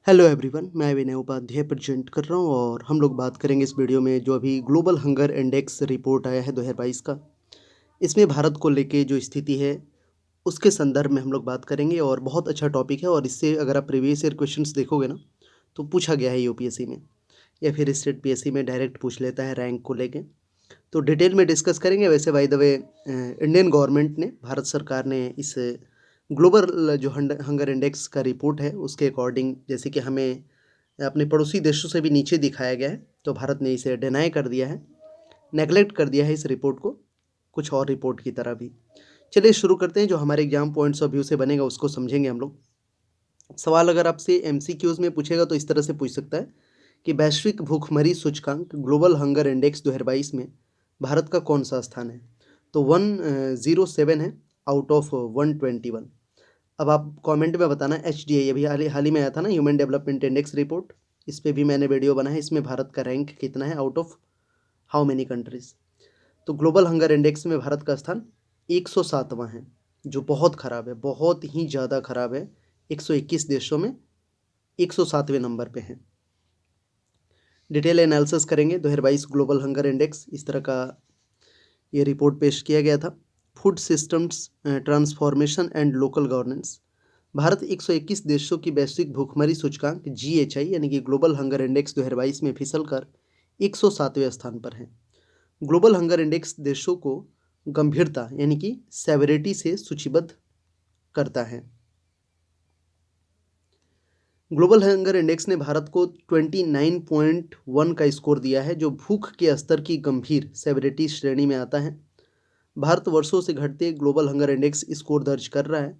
Hello everyone, मैं विनय Upadhyay present कर रहा हूँ और हम लोग बात करेंगे इस वीडियो में जो अभी ग्लोबल हंगर इंडेक्स रिपोर्ट आया है 2022 का। इसमें भारत को लेके जो स्थिति है उसके संदर्भ में हम लोग बात करेंगे और बहुत अच्छा टॉपिक है। और इससे अगर आप प्रीवियस ईयर क्वेश्चंस देखोगे ना तो पूछा गया है यूपीएससी में या फिर स्टेट पीएससी में डायरेक्ट पूछ लेता है रैंक को लेके। तो डिटेल में डिस्कस करेंगे। वैसे by the way Indian government ने, भारत सरकार ने इस ग्लोबल जो हंगर इंडेक्स का रिपोर्ट है उसके अकॉर्डिंग, जैसे कि हमें अपने पड़ोसी देशों से भी नीचे दिखाया गया है, तो भारत ने इसे डिनाई कर दिया है, नेगलेक्ट कर दिया है इस रिपोर्ट को, कुछ और रिपोर्ट की तरह भी। चलिए शुरू करते हैं। जो हमारे एग्जाम पॉइंट्स ऑफ व्यू से बनेगा उसको समझेंगे हम लोग। सवाल अगर आपसे एमसीक्यूज में पूछेगा तो इस तरह से पूछ सकता है कि वैश्विक भूखमरी सूचकांक ग्लोबल हंगर इंडेक्स 2022 में भारत का कौन सा स्थान है। तो 107 है आउट ऑफ 121। अब आप कमेंट में बताना HDI अभी हाल ही में आया था ना, ह्यूमन डेवलपमेंट इंडेक्स रिपोर्ट, इस पे भी मैंने वीडियो बनाया है। इसमें भारत का रैंक कितना है out of how many countries. तो ग्लोबल हंगर इंडेक्स में भारत का स्थान 107वां है, जो बहुत ख़राब है, बहुत ही ज़्यादा ख़राब है। 121 देशों में 107वें नंबर पे है। डिटेल एनालिसिस करेंगे 2022 ग्लोबल हंगर इंडेक्स, इस तरह का ये रिपोर्ट पेश किया गया था। Food systems transformation and local governance. Bharat 121 देशों की वैश्विक भूखमरी सूचकांक GHI यानी कि ग्लोबल हंगर इंडेक्स 2022 में फिसल कर 107वें स्थान पर है। ग्लोबल हंगर इंडेक्स देशों को गंभीरता यानी कि सेवरिटी से सूचीबद्ध करता है। ग्लोबल हंगर इंडेक्स ने भारत को 29.1 का स्कोर दिया है, जो भूख के स्तर की गंभीर सेवरिटी श्रेणी में आता है। भारत वर्षों से घटते ग्लोबल हंगर इंडेक्स स्कोर दर्ज कर रहा है।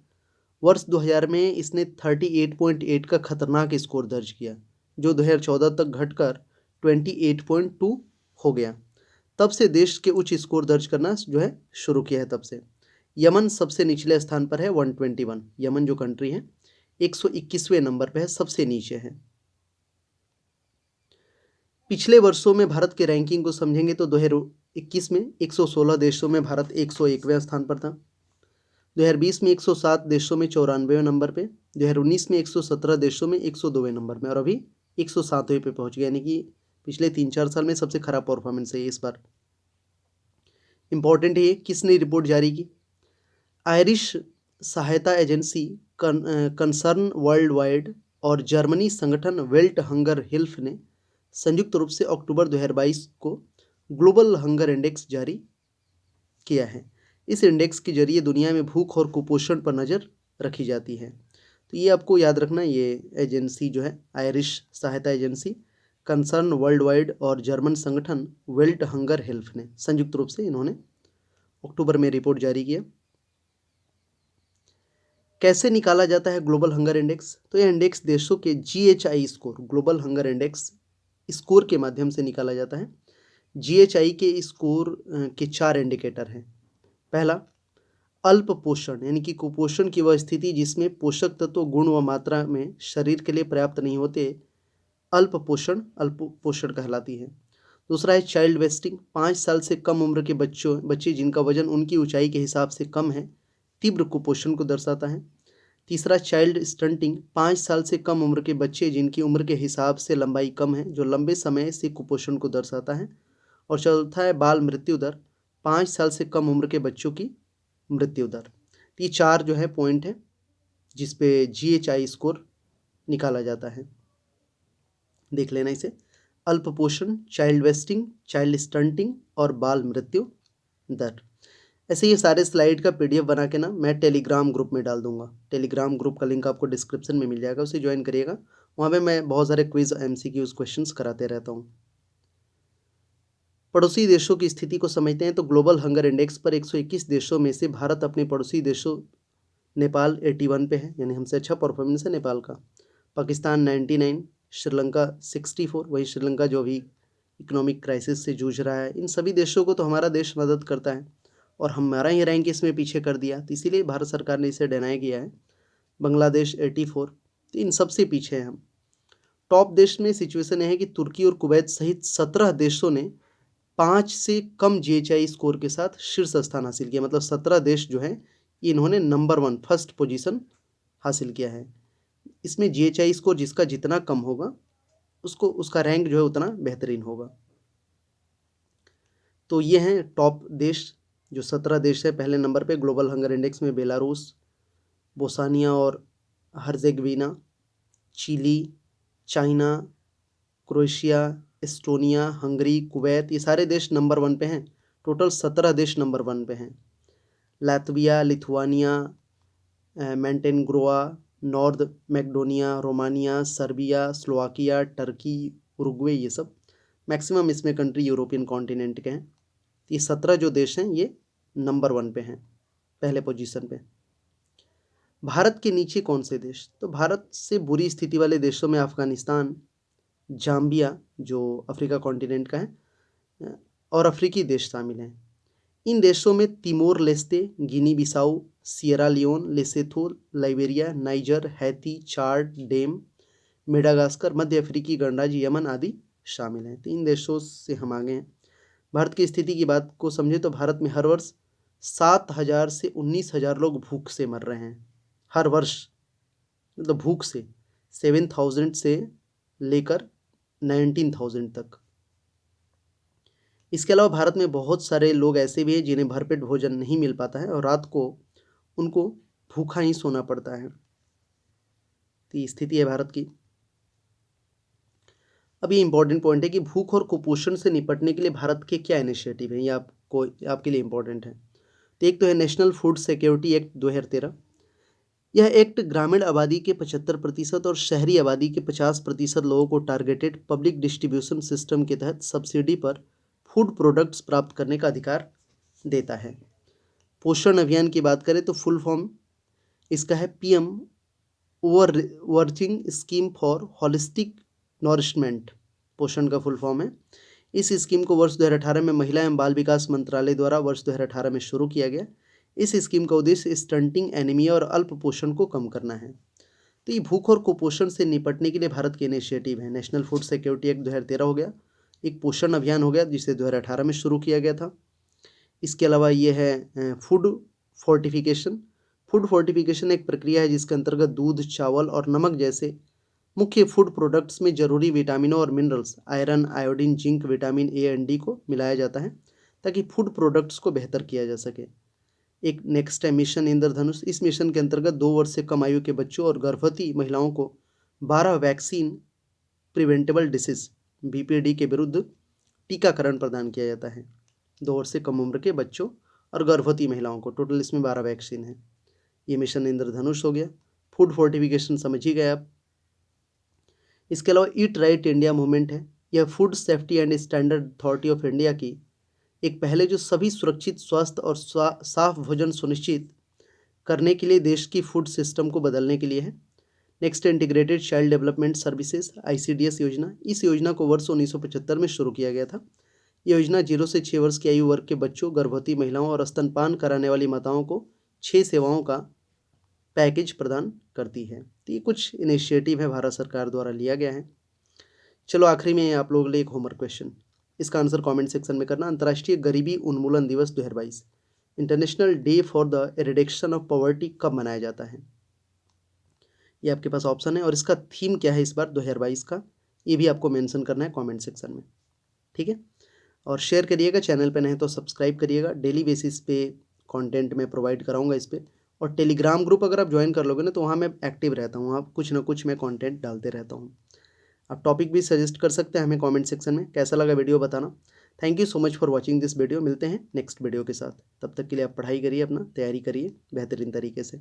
वर्ष 2000 में इसने 38.8 का खतरनाक स्कोर दर्ज किया, जो 2014 तक घटकर 28.2 हो गया। तब से देश के उच्च स्कोर दर्ज करना जो है शुरू किया है तब से। यमन सबसे निचले स्थान पर है 121। यमन जो कंट्री है 121वें नंबर पर है, सबसे नीचे है। पिछले वर्षों में भारत के रैंकिंग को समझेंगे तो 2021 में 116 देशों में भारत 101वें स्थान पर था। 2020 में 107 देशों में 94वें नंबर पे, 2019 में 117 देशों में 102वें नंबर में, और अभी 107वें पे पहुंच गया। यानी कि पिछले 3-4 साल में सबसे खराब परफॉर्मेंस है इस बार। इंपॉर्टेंट है किसने रिपोर्ट जारी की। आयरिश सहायता एजेंसी कंसर्न वर्ल्ड वाइड और जर्मनी संगठन वेल्ट हंगर हिल्फ ने संयुक्त रूप से अक्टूबर 2022 को ग्लोबल हंगर इंडेक्स जारी किया है। इस इंडेक्स के जरिए दुनिया में भूख और कुपोषण पर नज़र रखी जाती है। तो ये आपको याद रखना, ये एजेंसी जो है आयरिश सहायता एजेंसी, कंसर्न वर्ल्ड वाइड और जर्मन संगठन वेल्ट हंगर हेल्प ने संयुक्त रूप से इन्होंने अक्टूबर में रिपोर्ट जारी किया। कैसे निकाला जाता है ग्लोबल हंगर इंडेक्स। तो यह इंडेक्स देशों के GHI score, global hunger index score के माध्यम से निकाला जाता है। GHI के स्कोर के 4 इंडिकेटर हैं। पहला, अल्प पोषण यानी कि कुपोषण की वह स्थिति जिसमें पोषक तत्व गुण व मात्रा में शरीर के लिए पर्याप्त नहीं होते, अल्प पोषण कहलाती है। दूसरा है चाइल्ड वेस्टिंग, 5 साल से कम उम्र के बच्चे जिनका वजन उनकी ऊंचाई के हिसाब से कम है, तीव्र कुपोषण को दर्शाता है। तीसरा चाइल्ड स्टंटिंग, 5 साल से कम उम्र के बच्चे जिनकी उम्र के हिसाब से लंबाई कम है, जो लंबे समय से कुपोषण को दर्शाता है। और चौथा है बाल मृत्यु दर, 5 साल से कम उम्र के बच्चों की मृत्यु दर। ये 4 जो है पॉइंट है जिस पे GHI स्कोर निकाला जाता है। देख लेना इसे, अल्प पोषण, चाइल्ड वेस्टिंग, चाइल्ड स्टंटिंग और बाल मृत्यु दर। ऐसे ये सारे स्लाइड का PDF बना के ना मैं टेलीग्राम ग्रुप में डाल दूंगा। टेलीग्राम ग्रुप का लिंक आपको डिस्क्रिप्शन में मिल जाएगा, उसे ज्वाइन करिएगा। वहाँ पे मैं बहुत सारे क्विज MCQs क्वेश्चंस कराते रहता हूँ। पड़ोसी देशों की स्थिति को समझते हैं। तो ग्लोबल हंगर इंडेक्स पर 121 देशों में से भारत अपने पड़ोसी देशों, नेपाल 81 पे है, यानी हमसे अच्छा परफॉर्मेंस है नेपाल का। पाकिस्तान 99, श्रीलंका 64, वही श्रीलंका जो अभी इकोनॉमिक क्राइसिस से जूझ रहा है। इन सभी देशों को तो हमारा देश मदद करता है और हमारा ही रैंक इसमें पीछे कर दिया, तो इसीलिए भारत सरकार ने इसे डिनाई किया है। बांग्लादेश 84, तो इन सबसे पीछे हैं हम। टॉप देश में सिचुएशन है कि तुर्की और कुवैत सहित 17 देशों ने 5 से कम GHI स्कोर के साथ शीर्ष स्थान हासिल किया। मतलब 17 देश जो हैं इन्होंने नंबर 1 फर्स्ट पोजीशन हासिल किया है। इसमें GHI स्कोर जिसका जितना कम होगा उसका रैंक जो है उतना बेहतरीन होगा। तो ये हैं टॉप देश, जो 17 देश है पहले नंबर पे ग्लोबल हंगर इंडेक्स में। बेलारूस, बोस्निया और Herzegovina, Chile, China, Croatia, Estonia, Hungary, Kuwait, ये सारे देश नंबर 1 पे हैं। टोटल 17 देश नंबर 1 पे हैं। Latvia, Lithuania, Montenegro, North Macedonia, Romania, Serbia, Slovakia, Turkey, Uruguay, ये सब मैक्सिमम इसमें कंट्री यूरोपियन कॉन्टिनेंट के हैं। ये 17 जो देश हैं ये नंबर 1 पे हैं, पहले पोजीशन पे। भारत के नीचे कौन से देश? तो भारत से बुरी स्थिति वाले देशों में अफगानिस्तान, जाम्बिया जो अफ्रीका कॉन्टिनेंट का है, और अफ्रीकी देश शामिल हैं। इन देशों में Timor Leste, Guinea Bissau, Sierra Leone, Lesotho, Liberia, Niger, Haiti, Chad, डेम, मेडागास्कर, मध्य अफ्रीकी गणराज्य, यमन आदि शामिल हैं। 3 देशों से हम आगे हैं। भारत की स्थिति की बात को समझे तो भारत में हर वर्ष 7,000 से 19,000 लोग भूख से मर रहे हैं। हर वर्ष, मतलब भूख से 7,000 से लेकर 19,000 तक। इसके अलावा भारत में बहुत सारे लोग ऐसे भी हैं जिन्हें भरपेट भोजन नहीं मिल पाता है और रात को उनको भूखा ही सोना पड़ता है। तो ये स्थिति है भारत की। अब ये इंपॉर्टेंट पॉइंट है कि भूख और कुपोषण से निपटने के लिए भारत के क्या इनिशिएटिव हैं, ये आपके लिए इंपॉर्टेंट है। तो एक तो है नेशनल फूड सिक्योरिटी एक्ट 2013। यह एक्ट ग्रामीण आबादी के 75% और शहरी आबादी के 50% लोगों को टारगेटेड पब्लिक डिस्ट्रीब्यूशन सिस्टम के तहत सब्सिडी पर फूड प्रोडक्ट्स प्राप्त करने का अधिकार देता है। पोषण अभियान की बात करें तो फुल फॉर्म इसका है PM overworking scheme for holistic nourishment, पोषण का फुल फॉर्म है। इस स्कीम को वर्ष 2018 में महिला एवं बाल विकास मंत्रालय द्वारा वर्ष 2018 में शुरू किया गया। इस स्कीम का उद्देश्य स्टंटिंग, एनीमिया और अल्प पोषण को कम करना है। तो ये भूख और कुपोषण से निपटने के लिए भारत के इनिशिएटिव है। नेशनल फूड सिक्योरिटी एक्ट 2013 हो गया, एक पोषण अभियान हो गया जिसे 2018 में शुरू किया गया था। इसके अलावा ये है फूड फोर्टिफिकेशन। फूड फोर्टिफिकेशन एक प्रक्रिया है जिसके अंतर्गत दूध, चावल और नमक जैसे मुख्य फूड प्रोडक्ट्स में जरूरी विटामिनों और minerals, iron, iodine, zinc, vitamin A and D को मिलाया जाता है ताकि फूड प्रोडक्ट्स को बेहतर किया जा सके। एक नेक्स्ट है मिशन इंद्रधनुष। इस मिशन के अंतर्गत 2 वर्ष से कम आयु के बच्चों और गर्भवती महिलाओं को 12 वैक्सीन प्रिवेंटेबल डिसीज BPD के विरुद्ध टीकाकरण प्रदान किया जाता है। 2 वर्ष से कम उम्र के बच्चों और गर्भवती महिलाओं को, टोटल इसमें 12 वैक्सीन है। ये मिशन इंद्रधनुष हो गया। फूड फोर्टिफिकेशन समझ ही गए आप। इसके अलावा ईट राइट इंडिया मूवमेंट है। यह food safety and standard authority of India की एक पहले जो सभी सुरक्षित, स्वस्थ और साफ भोजन सुनिश्चित करने के लिए देश की फूड सिस्टम को बदलने के लिए है। Next integrated child development services ICDS योजना। इस योजना को वर्ष 1975 में शुरू किया गया था। यह योजना 0 से 6 वर्ष की आयु वर्ग के बच्चों, गर्भवती महिलाओं और स्तनपान कराने वाली माताओं को 6 सेवाओं का पैकेज प्रदान करती है। तो ये कुछ इनिशिएटिव है भारत सरकार द्वारा लिया गया है। चलो आखिरी में आप लोगों के लिए एक होमवर्क क्वेश्चन, इसका आंसर कमेंट सेक्शन में करना। अंतर्राष्ट्रीय गरीबी उन्मूलन दिवस 2022, international day for the eradication of poverty, कब मनाया जाता है? ये आपके पास ऑप्शन है और इसका थीम क्या है इस बार 2022 का, ये भी आपको मेंशन करना है कमेंट सेक्शन में, ठीक है। और शेयर करिएगा, चैनल पे नहीं तो सब्सक्राइब करिएगा। डेली बेसिस पे कंटेंट मैं प्रोवाइड कराऊंगा इस पे। और टेलीग्राम ग्रुप अगर आप ज्वाइन कर लोगे ना तो वहाँ मैं एक्टिव रहता हूँ, वहाँ कुछ ना कुछ मैं कंटेंट डालते रहता हूँ। आप टॉपिक भी सजेस्ट कर सकते हैं हमें कमेंट सेक्शन में। कैसा लगा वीडियो बताना। Thank you so much for watching this video. मिलते हैं नेक्स्ट वीडियो के साथ। तब तक के लिए आप पढ़ाई करिए, अपना तैयारी करिए बेहतरीन तरीके से।